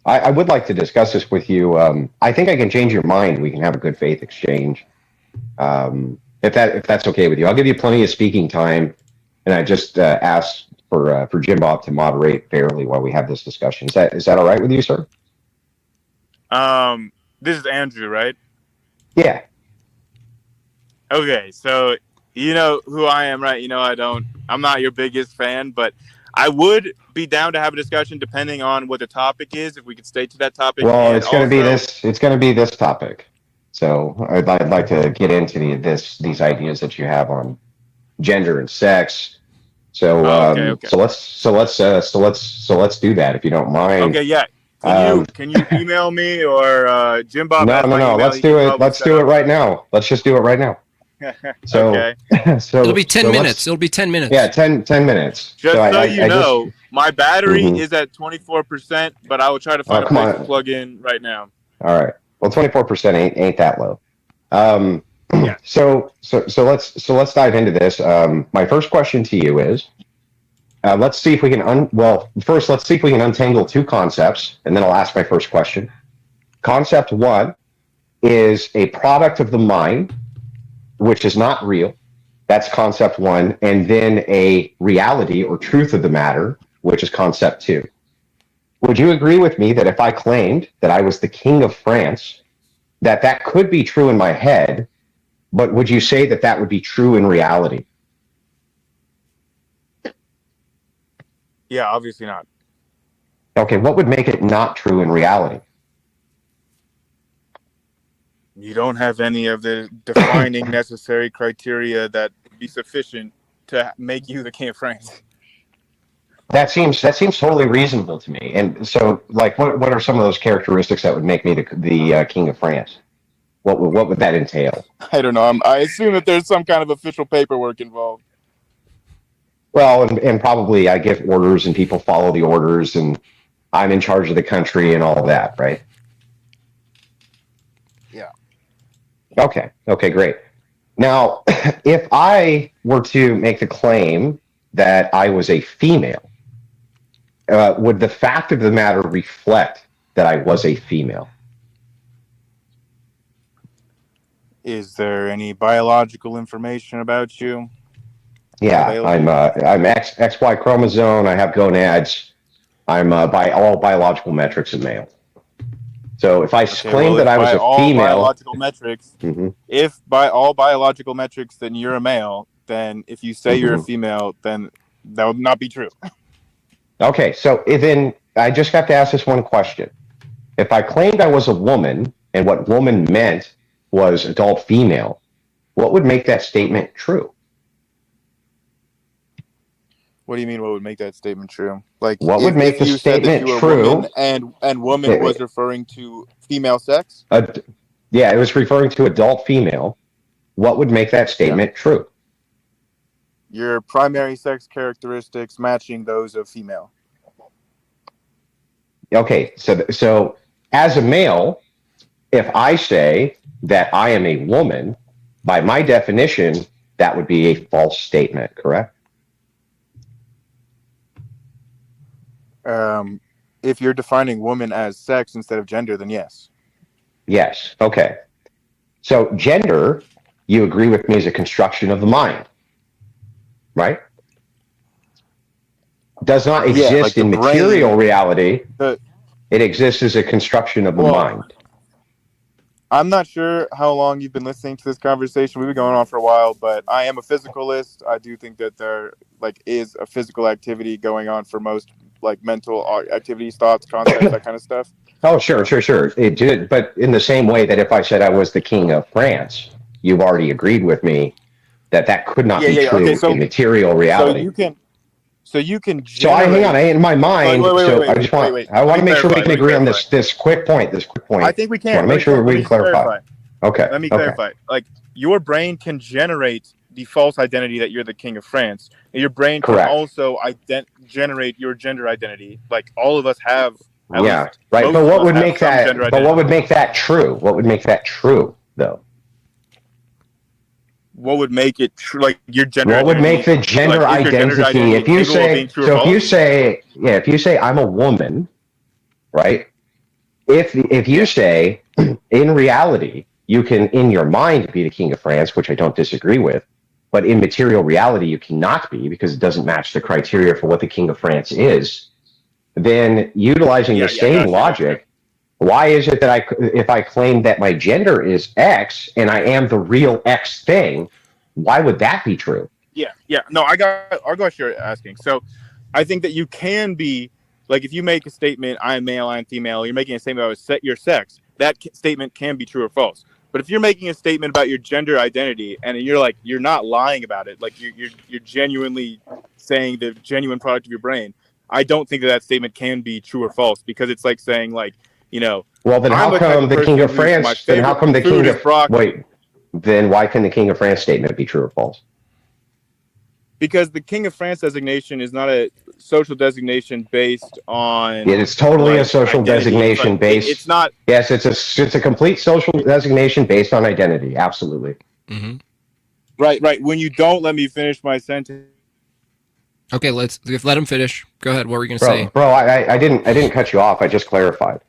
I would like to discuss this with you. I think I can change your mind. We can have a good faith exchange. If that's okay with you, I'll give you plenty of speaking time, and I just ask for Jim Bob to moderate fairly while we have this discussion. Is that all right with you, sir? This is Andrew, right? Yeah. Okay, so you know who I am, right? You know I'm not your biggest fan, but I would be down to have a discussion depending on what the topic is, if we could stay to that topic. Well, And it's going to be also, this. It's going to be this topic. So I'd like to get into these ideas that you have on gender and sex. So okay. let's do that if you don't mind. Okay, yeah. Can you email me or Jim Bob No, has no, my no. email? Let's He do can it. probably Let's set do it up. right now. Let's just do it right now. So, Okay. so It'll be 10 so minutes. It'll be 10 minutes. Yeah, 10 minutes. Just So so you know, just, my battery Mhm. is at 24%, but I will try to find a come place on. to plug in right now. All right. Well, 24% ain't that low. Yeah. So let's dive into this. My first question to you is, let's see if we can first let's see if we can untangle two concepts, and then I'll ask my first question. Concept one is a product of the mind, which is not real. That's concept one. And then a reality or truth of the matter, which is concept two. Would you agree with me that if I claimed that I was the king of France, that could be true in my head, but would you say that would be true in reality? Yeah, obviously not. Okay, what would make it not true in reality? You don't have any of the defining necessary criteria that would be sufficient to make you the king of France. That seems totally reasonable to me. And so, like, what are some of those characteristics that would make me the king of France? What would that entail? I don't know. I assume that there's some kind of official paperwork involved. Well, and probably I give orders and people follow the orders, and I'm in charge of the country and all that, right? Yeah. Okay, great. Now, if I were to make the claim that I was a female, would the fact of the matter reflect that I was a female? Is there any biological information about you? Yeah, I'm XY chromosome. I have gonads. I'm by all biological metrics a male. So if I claim that I was a female, biological metrics, if by all biological metrics, then you're a male. Then if you say you're a female, then that would not be true. Okay, so then I just have to ask this one question. If I claimed I was a woman and what woman meant was adult female, what would make that statement true? What do you mean? What would make that statement true? Like, what would make the statement true? And woman was referring to female sex. Yeah, it was referring to adult female. What would make that statement true? Your primary sex characteristics matching those of female. Okay, so as a male, if I say that I am a woman, by my definition, that would be a false statement, correct? If you're defining woman as sex instead of gender, then yes. Yes, okay. So gender, you agree with me, is a construction of the mind, right? Does not exist in material reality. It exists as a construction of the mind. I'm not sure how long you've been listening to this conversation. We've been going on for a while, but I am a physicalist. I do think that there is a physical activity going on for most mental activities, thoughts, concepts, that kind of stuff. Oh, sure. It did, but in the same way that if I said I was the king of France, you've already agreed with me that could not be true in material reality. So you can. So hang on, in my mind. I want to make sure we can agree on this quick point. I think we can. I want to make sure we can clarify. Okay. Let me clarify. Your brain can generate the false identity that you're the king of France. And your brain can also generate your gender identity. All of us have. Yeah. Right. But what would make that? But what would make that true? What would make that true, though? What would make it true? Your gender. What would make the gender identity? If you say I'm a woman, right? if you say in reality you can in your mind be the king of France, which I don't disagree with, but in material reality you cannot be because it doesn't match the criteria for what the king of France is, then utilizing the same logic, why is it that if I claim that my gender is X and I am the real X thing, why would that be true? Yeah. No, I got what you're asking. So I think that you can be, like, if you make a statement, I'm male, I'm female, you're making a statement about your sex, that statement can be true or false. But if you're making a statement about your gender identity and you're not lying about it, like you're genuinely saying the genuine product of your brain, I don't think that statement can be true or false, because it's like saying, like, well, then how come the king of France, then how come the king of, wait, then why can the king of France statement be true or false? Because the king of France designation is not a social designation based on. It's totally a social designation based. It's not. Yes, it's a complete social designation based on identity. Absolutely. Mm-hmm. Right. When you don't let me finish my sentence. Okay, let him finish. Go ahead. What were you going to say? Bro, I didn't cut you off. I just clarified.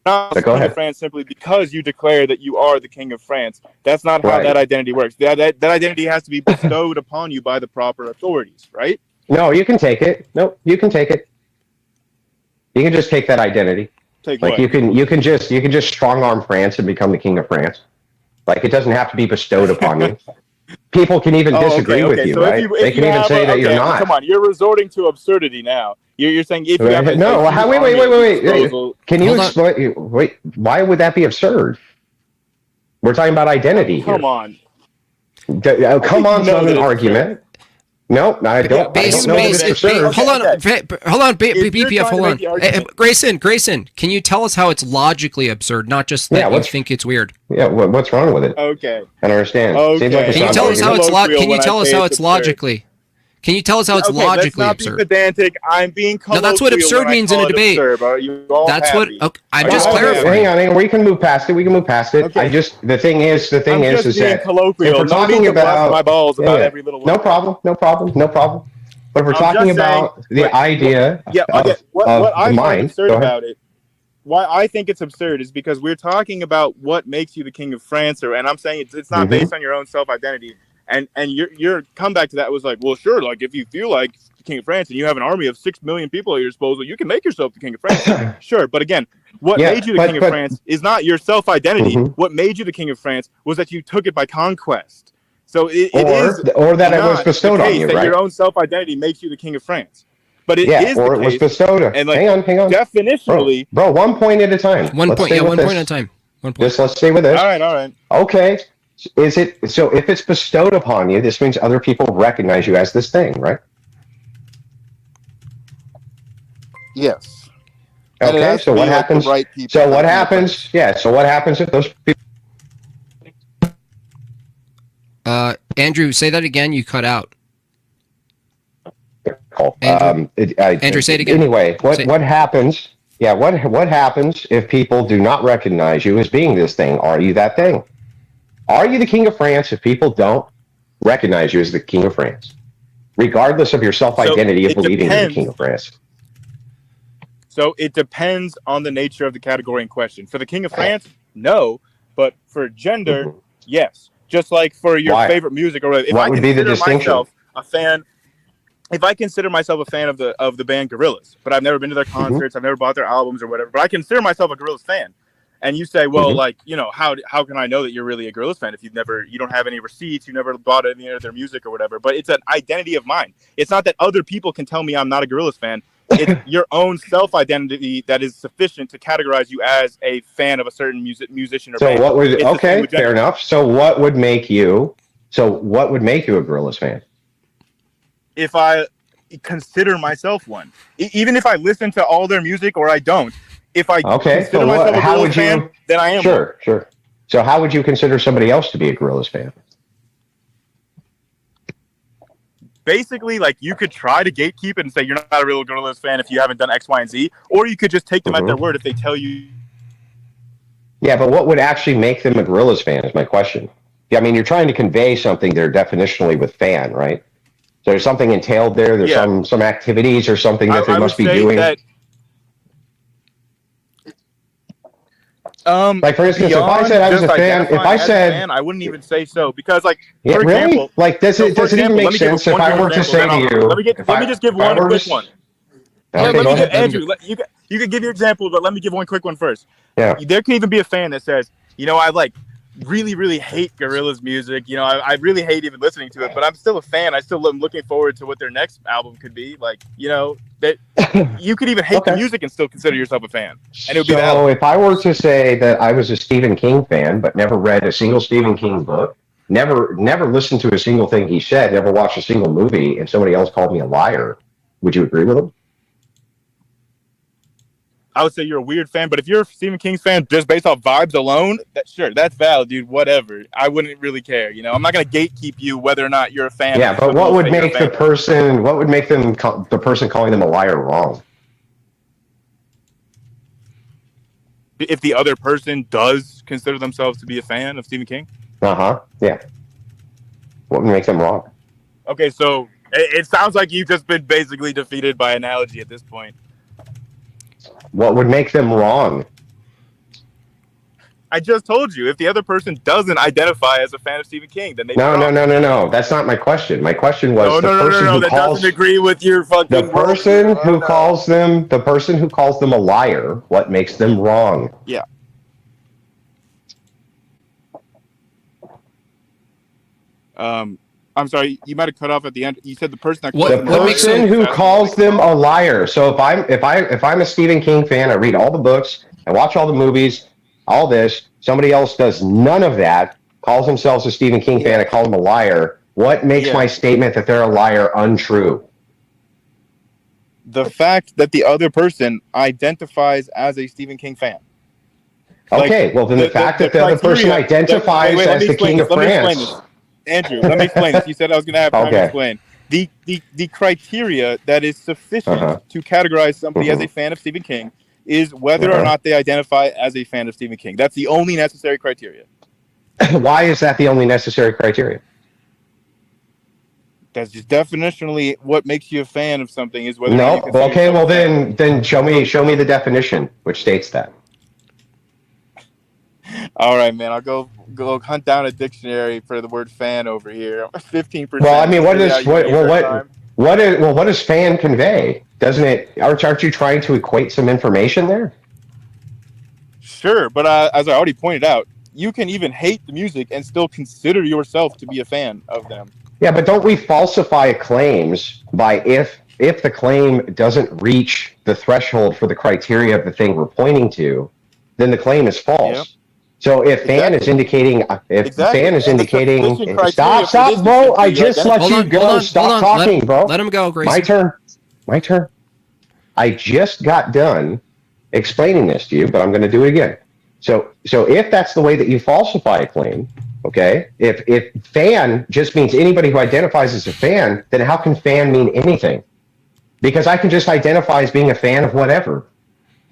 Not the king of France simply because you declare that you are the king of France. That's not how that identity works. That identity has to be bestowed upon you by the proper authorities, right? No, you can take it. No, you can take it. You can just take that identity. Take like what? you can just strong arm France and become the king of France. Like, it doesn't have to be bestowed upon you. People can even disagree with you, so right? They can even say that you're not. Come on, you're resorting to absurdity now. You're saying if you have wait. Can you explain? Wait, why would that be absurd? We're talking about identity here. Come on. Come on's not an argument. No, I don't. Hold on, BPF, hold on. Grayson, can you tell us how it's logically absurd, not just that you think it's weird? Yeah, what's wrong with it? Okay. I don't understand. Okay. Like can you tell us how it's Can you tell us how it's logically? Can you tell us how it's logically absurd? Let's not be pedantic. I'm being colloquial. No, that's what absurd means in a debate. That's what. Okay, I'm just clarifying. Hang on. We can move past it. Okay. The thing is that colloquial. If we're talking about my balls about every little. No problem. But if we're talking about the idea of the mind, absurd about it. Why I think it's absurd is because we're talking about what makes you the king of France, and I'm saying it's not based on your own self-identity. And your comeback to that was like, well, sure, like if you feel like the king of France and you have an army of 6 million people at your disposal, you can make yourself the king of France. Sure, but again, what made you the king of France is not your self-identity. What made you the king of France was that you took it by conquest. So it was bestowed on you, right? Your own self-identity makes you the king of France. But it was bestowed. And like, hang on. Definitionally, bro, 1 point at a time. One point at a time. Just let's stay with this. All right. Okay. Is it so? If it's bestowed upon you, this means other people recognize you as this thing, right? Yes. Okay. So what happens? Right, so what happens? Yeah. So what happens if those people? Andrew, say that again. You cut out. Andrew, say it again. Anyway, what happens? Yeah. What happens if people do not recognize you as being this thing? Are you that thing? Are you the king of France if people don't recognize you as the king of France, regardless of your self-identity of believing you're the king of France? So it depends on the nature of the category in question. For the king of France, no, but for gender, yes. Just like for your favorite music, or if what would be the distinction? If I consider myself a fan of the band Gorillaz, but I've never been to their concerts, I've never bought their albums or whatever, but I consider myself a Gorillaz fan. And you say, well, like, how can I know that you're really a Gorillaz fan if you don't have any receipts, you never bought any of their music or whatever? But it's an identity of mine. It's not that other people can tell me I'm not a Gorillaz fan. It's your own self-identity that is sufficient to categorize you as a fan of a certain musician or band. So what would fair enough. So what would make you a Gorillaz fan? If I consider myself one, even if I listen to all their music or I don't. If I consider myself a Gorillaz fan, then I am. Sure. So how would you consider somebody else to be a Gorillaz fan? Basically, like, you could try to gatekeep it and say you're not a real Gorillaz fan if you haven't done X, Y, and Z, or you could just take them at their word if they tell you. Yeah, but what would actually make them a Gorillaz fan is my question. Yeah, I mean, you're trying to convey something there definitionally with fan, right? So there's something entailed there. There's some activities or something that they must be doing. Like for instance, if I said I was a fan, if I said I wouldn't even say so because, like, yeah, for really, example, like does it even make sense if I were to say to you? Let me just give one quick one. Okay, let go me ahead. Andrew, you can give your example, but let me give one quick one first. Yeah. There can even be a fan that says, you know, I like really, really hate Gorillaz music. You know, I really hate even listening to it, but I'm still a fan. I still am looking forward to what their next album could be. Like, you know, that you could even hate the music and still consider yourself a fan. And it would be so if I were to say that I was a Stephen King fan, but never read a single Stephen King book, never listened to a single thing he said, never watched a single movie, and somebody else called me a liar, would you agree with him? I would say you're a weird fan, but if you're a Stephen King fan just based off vibes alone, sure, that's valid, dude. Whatever. I wouldn't really care. You know, I'm not gonna gatekeep you whether or not you're a fan. Yeah, but what would make the person? What would make them the person calling them a liar wrong? If the other person does consider themselves to be a fan of Stephen King. Yeah. What would make them wrong? Okay, so it sounds like you've just been basically defeated by analogy at this point. What would make them wrong? I just told you, if the other person doesn't identify as a fan of Stephen King, then they No. That's not my question. My question was no. That doesn't agree with your fucking. The person who calls them a liar. What makes them wrong? Yeah. I'm sorry, you might have cut off at the end. You said the person that the person who calls them a liar. So if I'm a Stephen King fan, I read all the books, I watch all the movies, all this. Somebody else does none of that, calls themselves a Stephen King fan, I call them a liar. What makes my statement that they're a liar untrue? The fact that the other person identifies as a Stephen King fan. Okay, well then the fact that the other person identifies as the King of France. Andrew, let me explain this. You said I was going to have time to explain. The criteria that is sufficient to categorize somebody as a fan of Stephen King is whether or not they identify as a fan of Stephen King. That's the only necessary criteria. Why is that the only necessary criteria? That's just definitionally what makes you a fan of something is whether. No. Okay. Well, then show me the definition which states that. All right, man. I'll go hunt down a dictionary for the word fan over here. 15%. Well, I mean, what does fan convey? Doesn't it? Aren't you trying to equate some information there? Sure, but as I already pointed out, you can even hate the music and still consider yourself to be a fan of them. Yeah, but don't we falsify claims by if the claim doesn't reach the threshold for the criteria of the thing we're pointing to, then the claim is false. Yep. So if fan is indicating, stop, bro! I just let you go. Stop talking, bro. Let him go, Grayson. My turn. I just got done explaining this to you, but I'm going to do it again. So if that's the way that you falsify a claim, okay? If fan just means anybody who identifies as a fan, then how can fan mean anything? Because I can just identify as being a fan of whatever.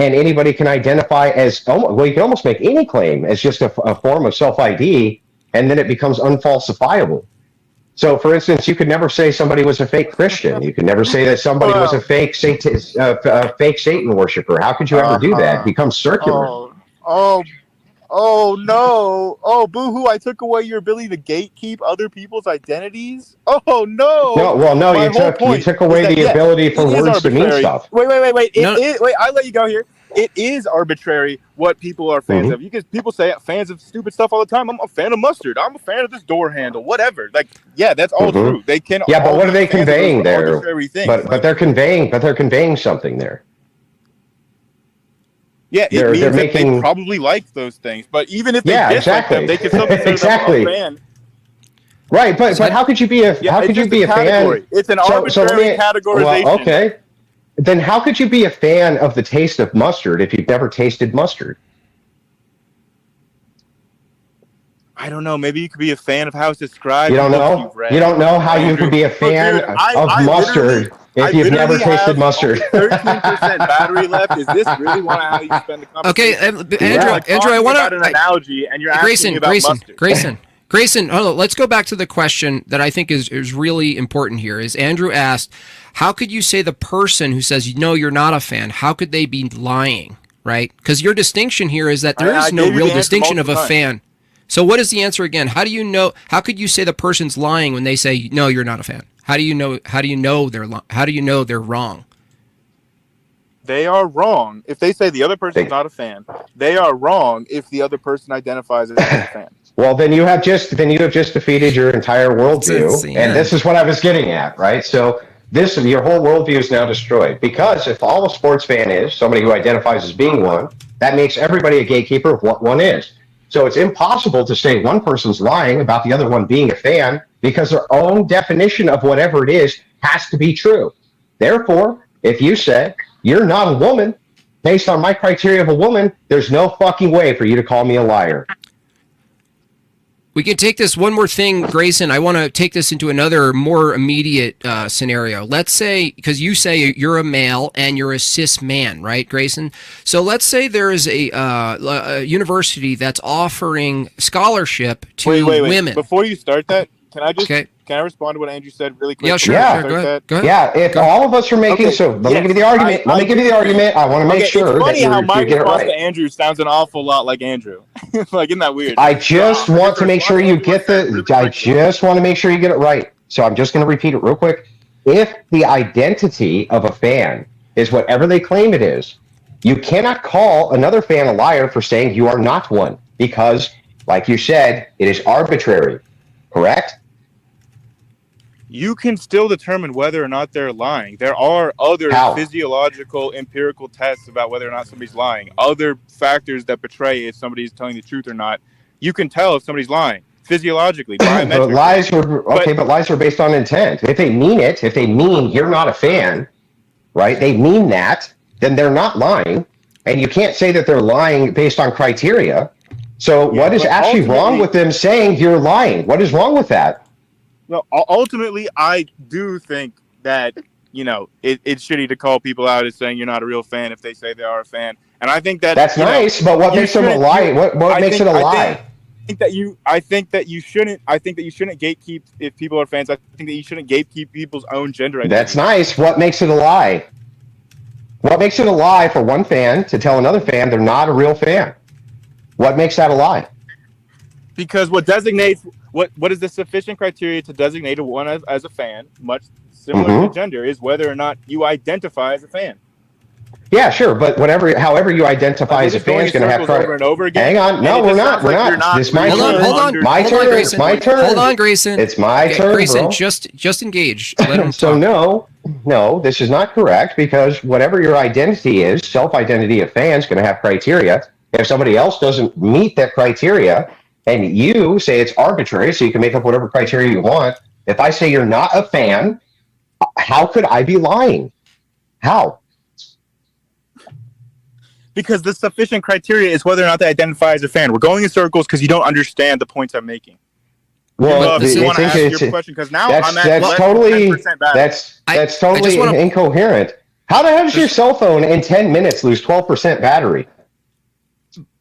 And anybody can identify as, well, you can almost make any claim as just a form of self-ID, and then it becomes unfalsifiable. So, for instance, you could never say somebody was a fake Christian. You could never say that somebody was a fake Satan worshiper. How could you ever do that? It becomes circular. Oh no! Oh, boo-hoo! I took away your ability to gatekeep other people's identities. Oh no! You took away the ability for words to mean stuff. Wait! Wait! I'll let you go here. It is arbitrary what people are fans of. People say fans of stupid stuff all the time. I'm a fan of mustard. I'm a fan of this door handle. Whatever. Like, yeah, that's all true. They can. Yeah, but what are they conveying there? But they're conveying something there. Yeah, it means that they probably like those things. But even if they dislike them, they can still consider them a fan. Right, but how could you be a fan? It's an arbitrary categorization. Well, okay. Then how could you be a fan of the taste of mustard if you've never tasted mustard? I don't know. Maybe you could be a fan of how it's described. You don't know? You don't know how you could be a fan of mustard if you've never tasted mustard. 13% battery left. Is this really how you spend the conversation? Okay, Andrew, I want to... an analogy, and you're asking about mustard. Grayson, hold on, let's go back to the question that I think is really important here. Is Andrew asked, how could you say the person who says, no, you're not a fan, how could they be lying? right? Because your distinction here is that there is no real distinction of a fan. So what is the answer again? How do you know? How could you say the person's lying when they say no, you're not a fan? How do you know? How do you know they're wrong? They are wrong if they say the other person's not a fan. They are wrong if the other person identifies as a fan. Well, then you have just defeated your entire worldview, and this is what I was getting at, right? So your whole worldview is now destroyed, because if all a sports fan is somebody who identifies as being one, that makes everybody a gatekeeper of what one is. So it's impossible to say one person's lying about the other one being a fan, because their own definition of whatever it is has to be true. Therefore, if you say you're not a woman based on my criteria of a woman, there's no fucking way for you to call me a liar. We can take this one more thing, Grayson. I want to take this into another more immediate scenario. Let's say, because you say you're a male and you're a cis man, right, Grayson? So let's say there is a university that's offering scholarship to women. Before you start that, can I respond to what Andrew said really quick? Yeah, sure. Yeah, Go ahead. Yeah, if all of us are making let me give you the argument. Let me give you the argument. I want to make sure it's funny that how my you get it response right. to Andrew sounds an awful lot like Andrew. Like, isn't that weird? I just want to make sure you get I just want to make sure you get it right. So I'm just going to repeat it real quick. If the identity of a fan is whatever they claim it is, you cannot call another fan a liar for saying you are not one, because, like you said, it is arbitrary. Correct? You can still determine whether or not they're lying. There are other physiological, empirical tests about whether or not somebody's lying. Other factors that betray if somebody's telling the truth or not. You can tell if somebody's lying physiologically, biometrically. But lies are based on intent. If they mean it, if they mean you're not a fan, right? They mean that, then they're not lying. And you can't say that they're lying based on criteria. So what is actually wrong with them saying you're lying? What is wrong with that? Well, ultimately, I do think that, it's shitty to call people out as saying you're not a real fan if they say they are a fan. And I think that's nice, but what makes them a lie? What makes it a lie? I think that you shouldn't gatekeep if people are fans. I think that you shouldn't gatekeep people's own gender identity. That's nice. What makes it a lie? What makes it a lie for one fan to tell another fan they're not a real fan? What makes that a lie? Because what is the sufficient criteria to designate one as a fan, much similar to gender, is whether or not you identify as a fan. Yeah, sure, but however you identify as a fan is going to have over and over again. Hang on, no, we're not. This my turn. Hold on, my turn. It's my turn. Hold on, Grayson. It's my turn, Grayson, bro. just engage. Let him So talk. no, this is not correct, because whatever your identity is, self-identity of fans, going to have criteria. If somebody else doesn't meet that criteria, and you say it's arbitrary, so you can make up whatever criteria you want. If I say you're not a fan, how could I be lying? How? Because the sufficient criteria is whether or not they identify as a fan. We're going in circles because you don't understand the points I'm making. Well, you want to ask your question, because now I'm at that's totally incoherent. How the hell does your cell phone in 10 minutes lose 12% battery?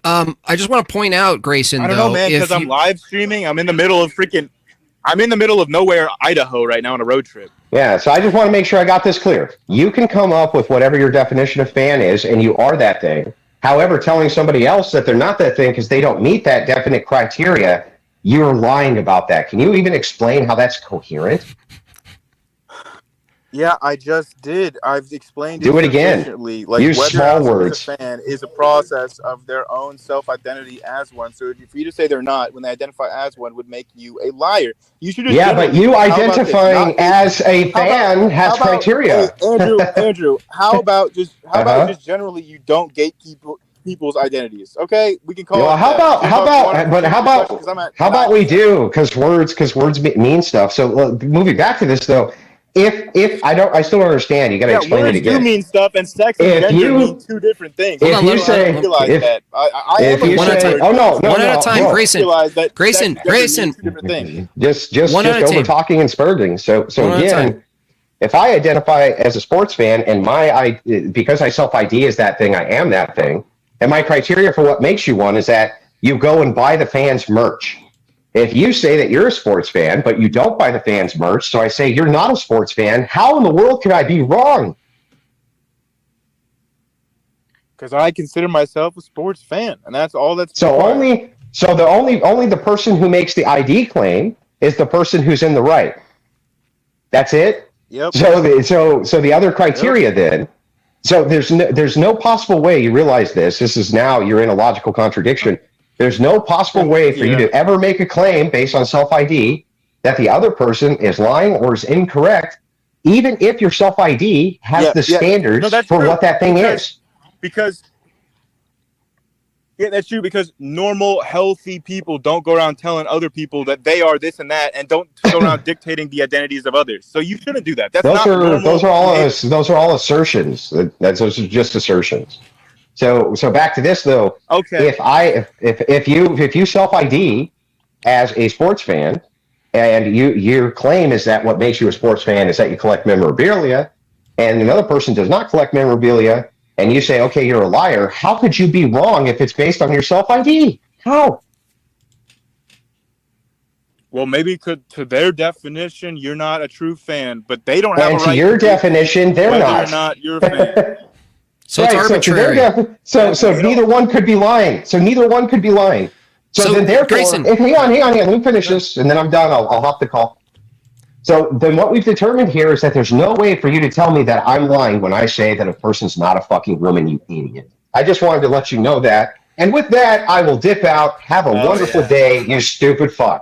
I just want to point out, Grayson. I don't know, man, because I'm live streaming. I'm in the middle of nowhere, Idaho, right now on a road trip. Yeah, so I just want to make sure I got this clear. You can come up with whatever your definition of fan is, and you are that thing. However, telling somebody else that they're not that thing because they don't meet that definite criteria, you're lying about that. Can you even explain how that's coherent? Yeah, I just did. I've explained it. Do it again. Like, use small words. A fan is a process of their own self-identity as one. So for you to say they're not when they identify as one would make you a liar. You should. Yeah, but you identifying as a fan has criteria. Hey, Andrew, how about just generally you don't gatekeep people's identities? Okay, we can call. Well, how about we do? Because words mean stuff. So moving back to this though. If I still don't understand. You got to explain it again. You mean stuff, and sex and gender mean two different things. If you say, one at a time, Grayson. Just over talking and spurting. So again, if I identify as a sports fan and because I self-ID as that thing, I am that thing, and my criteria for what makes you one is that you go and buy the fans' merch. If you say that you're a sports fan, but you don't buy the fans' merch, so I say you're not a sports fan, how in the world could I be wrong? Because I consider myself a sports fan, and that's all that's So required. only the person who makes the ID claim is the person who's in the right. That's it. Yep. So the other criteria then. So there's no possible way you realize this. This is now you're in a logical contradiction. There's no possible way for you to ever make a claim based on self-ID that the other person is lying or is incorrect, even if your self-ID has the standards for true. what that thing is. Because that's true. Because normal, healthy people don't go around telling other people that they are this and that, and don't go around dictating the identities of others. So you shouldn't do that. That's not normal. Those are all assertions. Those are just assertions. So back to this though. Okay. If you self-ID as a sports fan, and your claim is that what makes you a sports fan is that you collect memorabilia, and another person does not collect memorabilia, and you say, okay, you're a liar, how could you be wrong if it's based on your self-ID? How? Well, maybe to their definition, you're not a true fan, but they don't have and a right to your definition, they're whether not. or not you're a fan. So it's arbitrary. So neither one could be lying. So then therefore, Grayson, hang on. Let me finish this, and then I'm done. I'll hop the call. So then what we've determined here is that there's no way for you to tell me that I'm lying when I say that a person's not a fucking woman, you idiot. I just wanted to let you know that. And with that, I will dip out. Have a wonderful day, you stupid fuck.